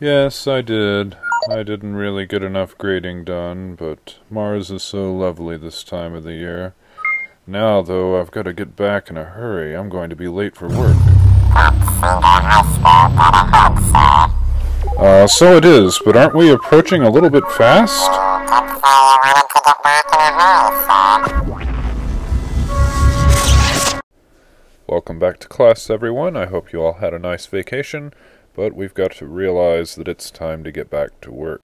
Yes, I did. I didn't really get enough grading done, but Mars is so lovely this time of the year. Now, though, I've got to get back in a hurry. I'm going to be late for work. So it is, but aren't we approaching a little bit fast? Welcome back to class, everyone. I hope you all had a nice vacation, but we've got to realize that it's time to get back to work.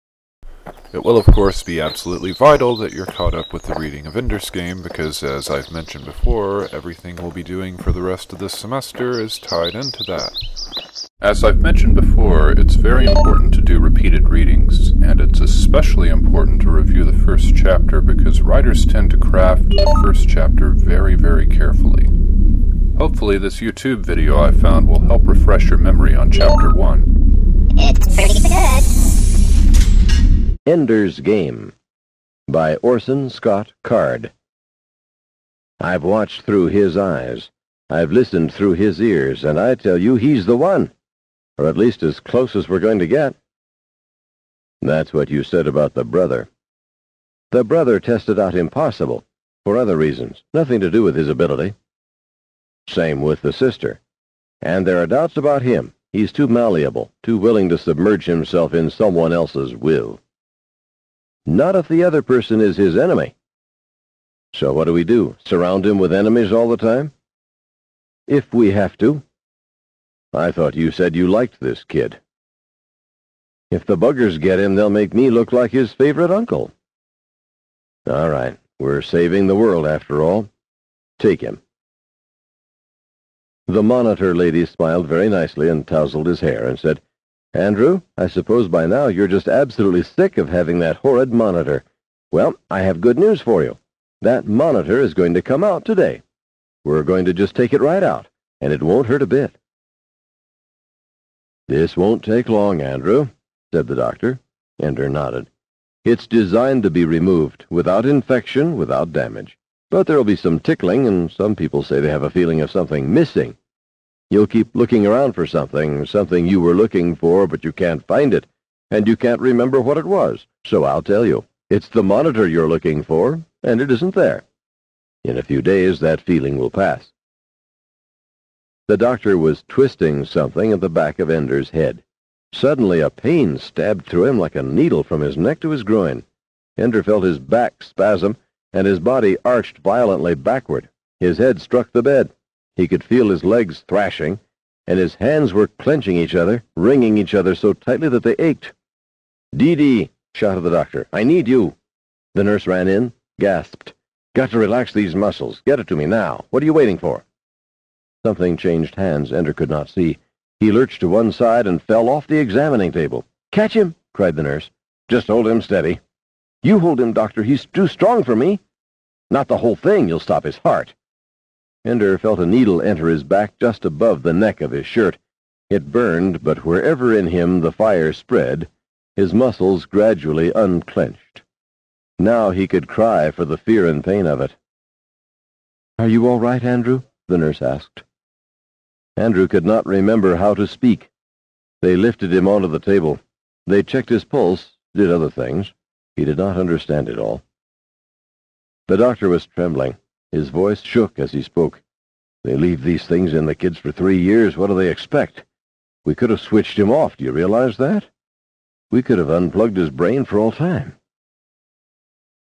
It will, of course, be absolutely vital that you're caught up with the reading of Ender's Game, because, as I've mentioned before, everything we'll be doing for the rest of this semester is tied into that. As I've mentioned before, it's very important to do repeated readings, and it's especially important to review the first chapter because writers tend to craft the first chapter very, very carefully. Hopefully this YouTube video I found will help refresh your memory on Chapter 1. It's pretty good. Ender's Game by Orson Scott Card. I've watched through his eyes. I've listened through his ears, and I tell you he's the one. Or at least as close as we're going to get. That's what you said about the brother. The brother tested out impossible, for other reasons, nothing to do with his ability. Same with the sister. And there are doubts about him. He's too malleable, too willing to submerge himself in someone else's will. Not if the other person is his enemy. So what do? Surround him with enemies all the time? If we have to. I thought you said you liked this kid. If the buggers get him, they'll make me look like his favorite uncle. All right, we're saving the world after all. Take him. The monitor lady smiled very nicely and tousled his hair and said, "Andrew, I suppose by now you're just absolutely sick of having that horrid monitor. Well, I have good news for you. That monitor is going to come out today. We're going to just take it right out, and it won't hurt a bit." "This won't take long, Andrew," said the doctor. Ender nodded. "It's designed to be removed, without infection, without damage. But there'll be some tickling, and some people say they have a feeling of something missing. You'll keep looking around for something you were looking for, but you can't find it, and you can't remember what it was. So I'll tell you, it's the monitor you're looking for, and it isn't there. In a few days, that feeling will pass." The doctor was twisting something at the back of Ender's head. Suddenly, a pain stabbed through him like a needle from his neck to his groin. Ender felt his back spasm, and his body arched violently backward. His head struck the bed. He could feel his legs thrashing, and his hands were clenching each other, wringing each other so tightly that they ached. "Dee Dee," shouted the doctor, "I need you." The nurse ran in, gasped, "Got to relax these muscles. Get it to me now. What are you waiting for?" Something changed hands Ender could not see. He lurched to one side and fell off the examining table. "Catch him!" cried the nurse. "Just hold him steady." "You hold him, doctor. He's too strong for me." "Not the whole thing. You'll stop his heart." Ender felt a needle enter his back just above the neck of his shirt. It burned, but wherever in him the fire spread, his muscles gradually unclenched. Now he could cry for the fear and pain of it. "Are you all right, Andrew?" the nurse asked. Andrew could not remember how to speak. They lifted him onto the table. They checked his pulse, did other things. He did not understand it all. The doctor was trembling. His voice shook as he spoke. "They leave these things in the kids for 3 years. What do they expect? We could have switched him off. Do you realize that? We could have unplugged his brain for all time."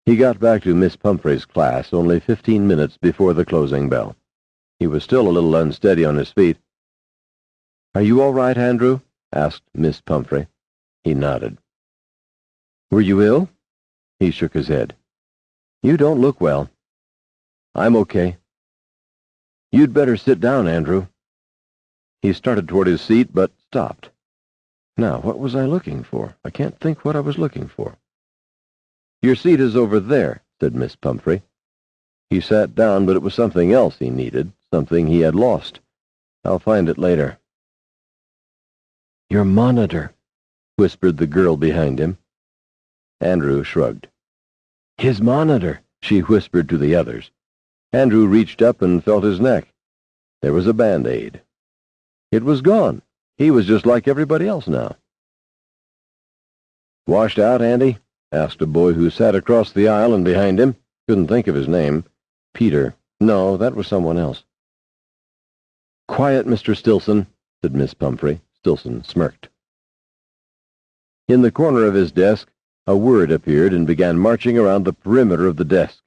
He got back to Miss Pumphrey's class only 15 minutes before the closing bell. He was still a little unsteady on his feet. "Are you all right, Andrew?" asked Miss Pumphrey. He nodded. "Were you ill?" He shook his head. "You don't look well." "I'm okay." "You'd better sit down, Andrew." He started toward his seat, but stopped. Now, what was I looking for? I can't think what I was looking for. "Your seat is over there," said Miss Pumphrey. He sat down, but it was something else he needed, something he had lost. "I'll find it later." "Your monitor," whispered the girl behind him. Andrew shrugged. "His monitor," she whispered to the others. Andrew reached up and felt his neck. There was a Band-Aid. It was gone. He was just like everybody else now. "Washed out, Andy?" asked a boy who sat across the aisle and behind him. Couldn't think of his name. Peter. No, that was someone else. "Quiet, Mr. Stilson," said Miss Pumphrey. Stilson smirked. In the corner of his desk, a word appeared and began marching around the perimeter of the desk.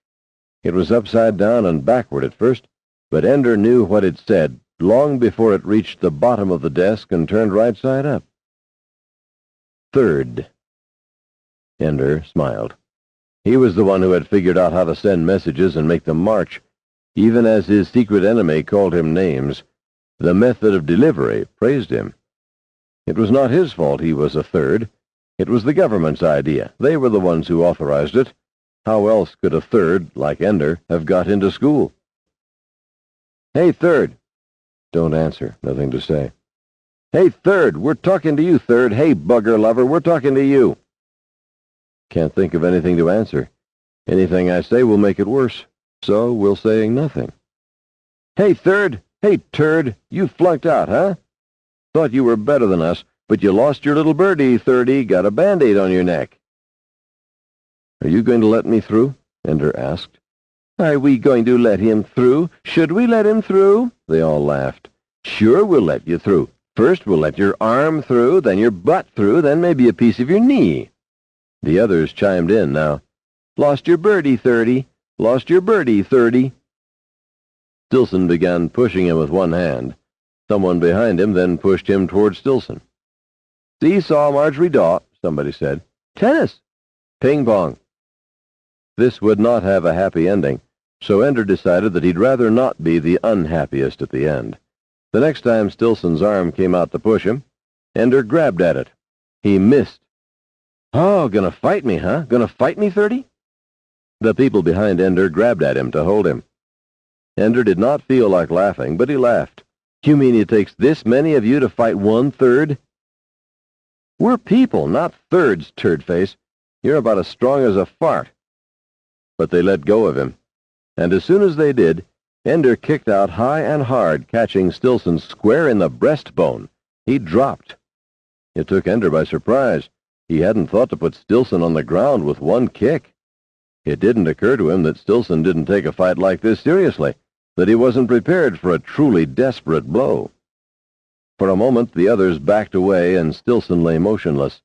It was upside down and backward at first, but Ender knew what it said long before it reached the bottom of the desk and turned right side up. Third. Ender smiled. He was the one who had figured out how to send messages and make them march, even as his secret enemy called him names. The method of delivery praised him. It was not his fault he was a third. It was the government's idea. They were the ones who authorized it. How else could a third, like Ender, have got into school? "Hey, third." Don't answer. Nothing to say. "Hey, third, we're talking to you, third. Hey, bugger lover, we're talking to you." Can't think of anything to answer. Anything I say will make it worse, so we'll say nothing. "Hey, third. Hey, turd, you flunked out, huh? Thought you were better than us, but you lost your little birdie, thirdie, got a Band-Aid on your neck." "Are you going to let me through?" Ender asked. "Are we going to let him through? Should we let him through?" They all laughed. "Sure, we'll let you through. First we'll let your arm through, then your butt through, then maybe a piece of your knee." The others chimed in now. "Lost your birdie, thirdie. Lost your birdie, thirdie." Stilson began pushing him with one hand. Someone behind him then pushed him toward Stilson. "Seesaw, Marjorie Daw," somebody said. "Tennis." "Ping-pong." This would not have a happy ending, so Ender decided that he'd rather not be the unhappiest at the end. The next time Stilson's arm came out to push him, Ender grabbed at it. He missed. "Oh, gonna fight me, huh? Gonna fight me, thirdie?" The people behind Ender grabbed at him to hold him. Ender did not feel like laughing, but he laughed. "You mean it takes this many of you to fight one third?" "We're people, not thirds, turd-face. You're about as strong as a fart." But they let go of him, and as soon as they did, Ender kicked out high and hard, catching Stilson square in the breastbone. He dropped. It took Ender by surprise. He hadn't thought to put Stilson on the ground with one kick. It didn't occur to him that Stilson didn't take a fight like this seriously, that he wasn't prepared for a truly desperate blow. For a moment the others backed away and Stilson lay motionless.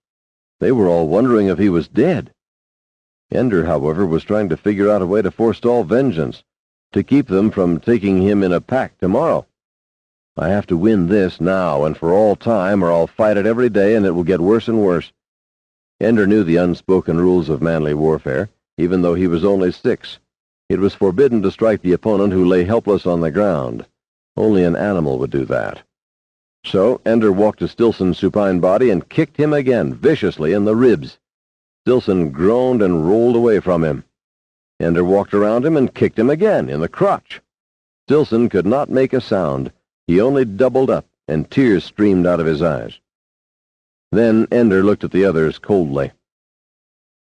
They were all wondering if he was dead. Ender, however, was trying to figure out a way to forestall vengeance, to keep them from taking him in a pack tomorrow. "I have to win this now and for all time, or I'll fight it every day and it will get worse and worse." Ender knew the unspoken rules of manly warfare, even though he was only 6. It was forbidden to strike the opponent who lay helpless on the ground. Only an animal would do that. So Ender walked to Stilson's supine body and kicked him again, viciously, in the ribs. Stilson groaned and rolled away from him. Ender walked around him and kicked him again, in the crotch. Stilson could not make a sound. He only doubled up, and tears streamed out of his eyes. Then Ender looked at the others coldly.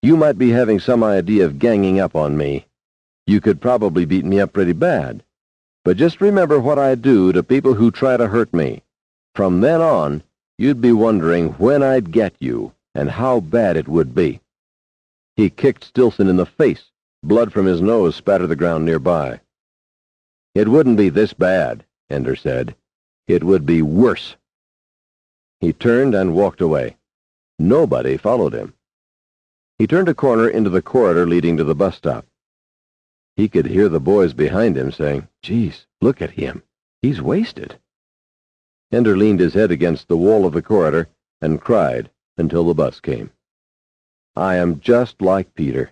"You might be having some idea of ganging up on me. You could probably beat me up pretty bad. But just remember what I do to people who try to hurt me. From then on, you'd be wondering when I'd get you, and how bad it would be." He kicked Stilson in the face. Blood from his nose spattered the ground nearby. "It wouldn't be this bad," Ender said. "It would be worse." He turned and walked away. Nobody followed him. He turned a corner into the corridor leading to the bus stop. He could hear the boys behind him saying, "Geez, look at him. He's wasted." Ender leaned his head against the wall of the corridor and cried until the bus came. "I am just like Peter.